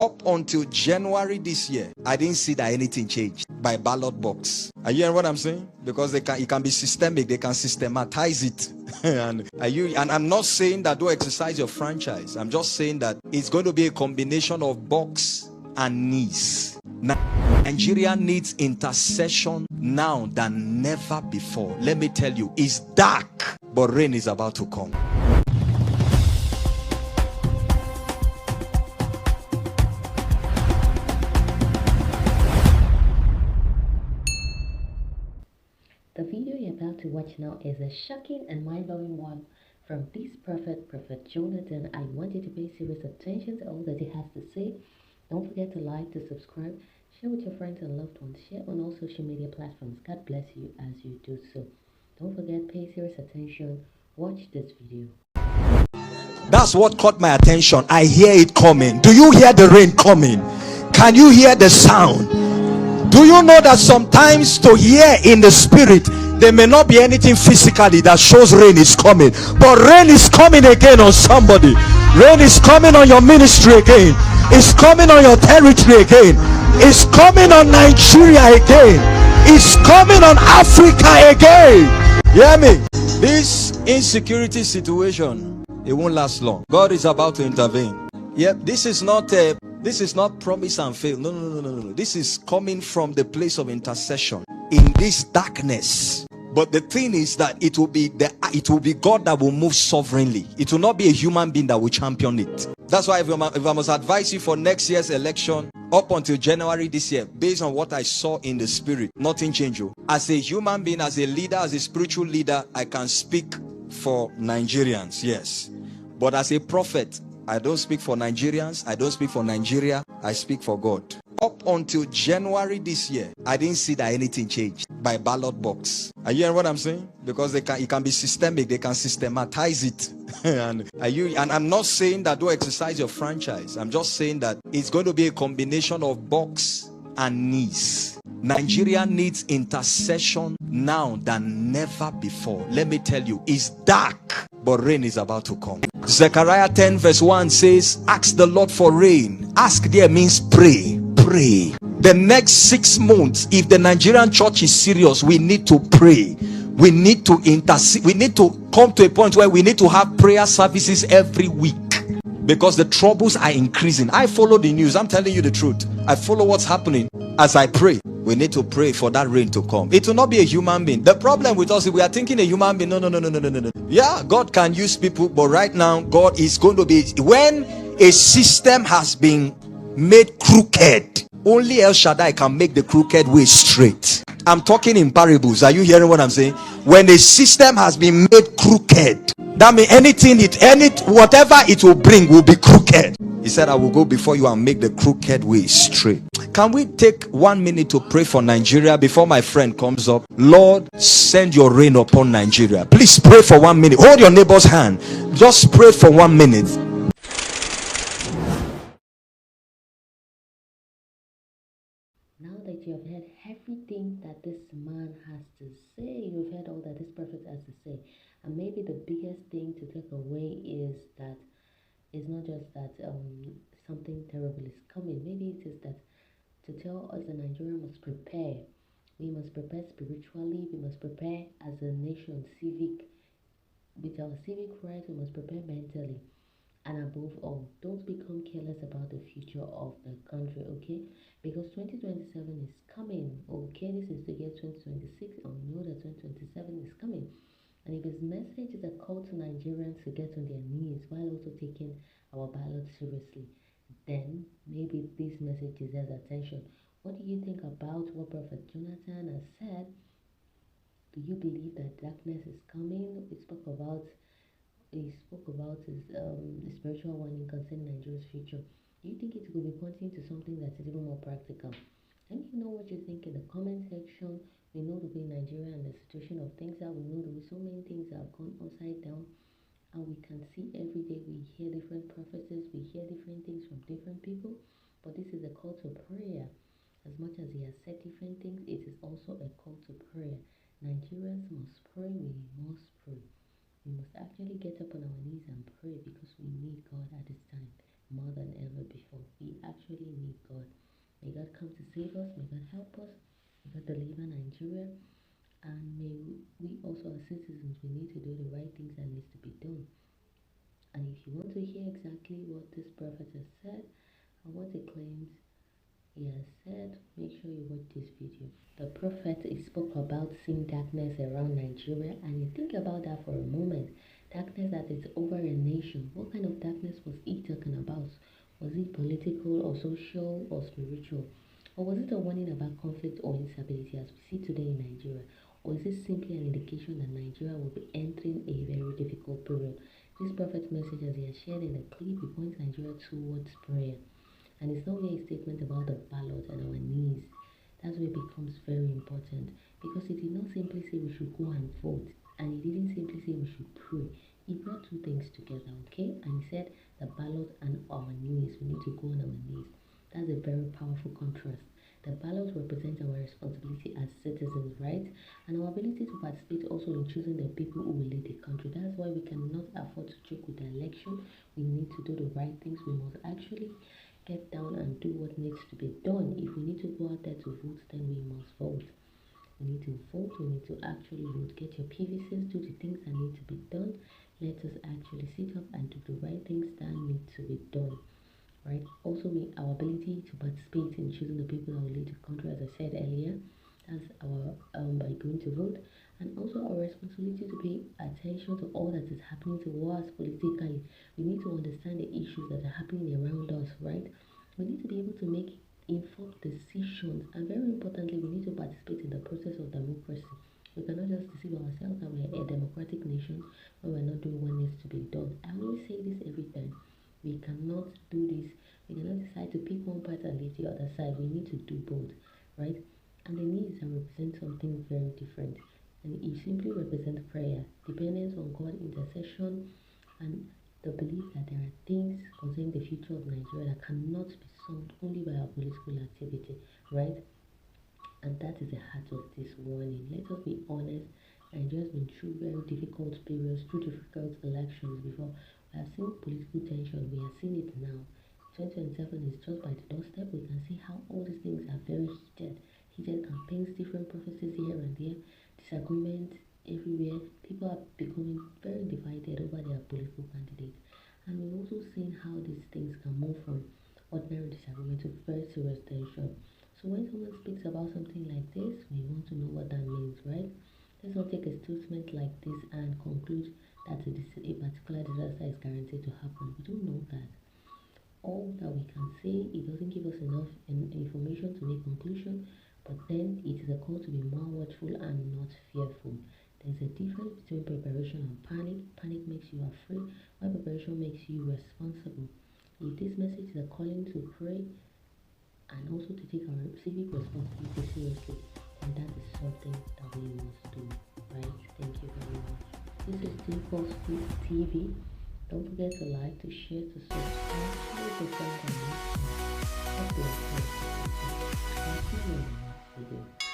Up until January this year, I didn't see that anything changed by ballot box. Are you hearing what I'm saying? Because it can be systemic, they can systematize it. and I'm not saying that don't exercise your franchise. I'm just saying that it's going to be a combination of box and knees. Nigeria needs intercession now than never before. Let me tell you, it's dark, but rain is about to come. The video you're about to watch now is a shocking and mind-blowing one from this Prophet Jonathan. I want you to pay serious attention to all that he has to say. Don't forget to like, to subscribe, share with your friends and loved ones, share on all social media platforms. God bless you as you do so. Don't forget, pay serious attention. Watch this video. That's what caught my attention. I hear it coming. Do you hear the rain coming? Can you hear the sound? Do you know that sometimes to hear in the spirit, there may not be anything physically that shows rain is coming, but rain is coming again on somebody. Rain is coming on your ministry again. It's coming on your territory again. It's coming on Nigeria again. It's coming on Africa again. You hear me? This insecurity situation, it won't last long. God is about to intervene. Yep, this is not promise and fail. No. This is coming from the place of intercession in this darkness. But the thing is that it will be God that will move sovereignly. It will not be a human being that will champion it. That's why if I must advise you for next year's election, up until January this year, based on what I saw in the spirit, nothing changed. As a human being, as a leader, as a spiritual leader, I can speak for Nigerians, yes. But as a prophet, I don't speak for Nigerians. I don't speak for Nigeria. I speak for God. Up until January this year, I didn't see that anything changed by ballot box. Are you hearing what I'm saying? Because it can be systemic. They can systematize it. and I'm not saying that don't exercise your franchise. I'm just saying that it's going to be a combination of box and knees. Nigeria needs intercession now than never before. Let me tell you, it's dark, but rain is about to come. Zechariah 10 verse 1 says, ask the Lord for rain. Ask there means pray. The next 6 months, if the Nigerian church is serious, we need to pray. We need to intercede. We need to come to a point where we need to have prayer services every week, because the troubles are increasing. I follow the news. I'm telling you the truth. I follow what's happening as I pray. We need to pray for that rain to come. It will not be a human being. The problem with us is we are thinking a human being. No. Yeah, God can use people, but right now God is going to be, when a system has been made crooked, only El Shaddai can make the crooked way straight. I'm talking in parables. Are you hearing what I'm saying? When a system has been made crooked, that means whatever it will bring will be crooked. He said, I will go before you and make the crooked way straight. Can we take 1 minute to pray for Nigeria before my friend comes up? Lord, send your rain upon Nigeria. Please pray for 1 minute. Hold your neighbor's hand. Just pray for 1 minute. Now that you have heard everything that this man has to say, you've heard all that this prophet has to say, and maybe the biggest thing to take away is that it's not just that something terrible is coming. Maybe it is that to tell us that Nigeria must prepare. We must prepare spiritually. We must prepare as a nation, civic. With our civic rights, we must prepare mentally. And above all, don't become careless about the future of the country, okay? Because 2027 is coming, okay? This is the year 2026, and we know that 2027 is coming. And if his message is a call to Nigerians to get on their knees while also taking our ballot seriously, then maybe this message deserves attention. What do you think about what Prophet Jonathan has said? Do you believe that darkness is coming? He spoke about his the spiritual warning concerning Nigeria's future. Do you think it could be pointing to something that is even more practical? Let me know what you think in the comment section. We know the way Nigeria and the situation of things are. We know the way so many things have gone upside down, and we can see every day. We hear different prophecies. We hear different things from different people. But this is a call to prayer. As much as he has said different things, it is also a call to prayer. Nigerians must pray. We must pray. We must actually get up on our knees and pray, because we need God at this time. more than ever before. We actually need God. May God come to save us. May God help us. May God deliver Nigeria. And may we also, as citizens, we need to do the right things that needs to be done. And if you want to hear exactly what this prophet has said and what he claims he has said, make sure you watch this video. The prophet spoke about seeing darkness around Nigeria, and you think about that for a moment. Darkness that is over a nation. What kind of darkness was he talking about? Was it political or social or spiritual? Or was it a warning about conflict or instability as we see today in Nigeria? Or is it simply an indication that Nigeria will be entering a very difficult period? This prophet's message, as he has shared in the clip, he points Nigeria towards prayer. And it's not really a statement about the ballot and our knees. That's where it becomes very important, because he did not simply say we should go and vote, and he didn't simply say we should pray. He brought two things together, okay? And he said the ballot and our knees. We need to go on our knees. That's a very powerful contrast. The ballot represents our responsibility as citizens, right? And our ability to participate also in choosing the people who will lead the country. That's why we cannot afford to joke with the election. We need to do the right things. We must actually get down and do what needs to be done. If we need to go out there to vote, then we must vote. We need to vote. We need to actually vote. Get your PVCs, do the things that need to be done. Let us actually sit up and do the right things that need to be done. Right? Also, our ability to participate in choosing the people that will lead the country, as I said earlier, that's our by going to vote, and also our responsibility to pay attention to all that is happening to us politically. We need to understand the issues that are happening around us, right? We need to be able to make informed decisions, and very importantly, we need to participate in the process of democracy. We cannot just deceive ourselves that we're a democratic nation when we're not doing what needs to be done. I always say this every time. We cannot do this. We cannot decide to pick one part and leave the other side. We need to do both, right? And the needs represent something very different. And it simply represents prayer, dependence on God, intercession, and the belief that there are things concerning the future of Nigeria that cannot be solved only by our political activity, right? And that is the heart of this warning. Let us be honest. Nigeria's been through very difficult periods, through difficult elections before. We have seen political tension. We are seeing it now. 2027 is just by the doorstep. We can see how all these things are very heated. Heated campaigns, different prophecies here and there, disagreements everywhere. People are becoming very divided over their political candidates. And we've also seen how these things can move from ordinary disagreement to very serious tension. So when someone speaks about something like this, we want to know what that means, right? Let's not take a statement like this and conclude that a particular disaster is guaranteed to happen. We don't know that. All that we can say, it doesn't give us enough information to make conclusion, but then it is a call to be more watchful and not fearful. There's a difference between preparation and panic. Panic makes you afraid, while preparation makes you responsible. If this message is a calling to pray and also to take our civic responsibility seriously, and that is something that we must do, right? Thank you very much. This is Default Food TV. Don't forget to like, to share, to subscribe, share with a friend and next time. God bless you. I'll see you in the next video.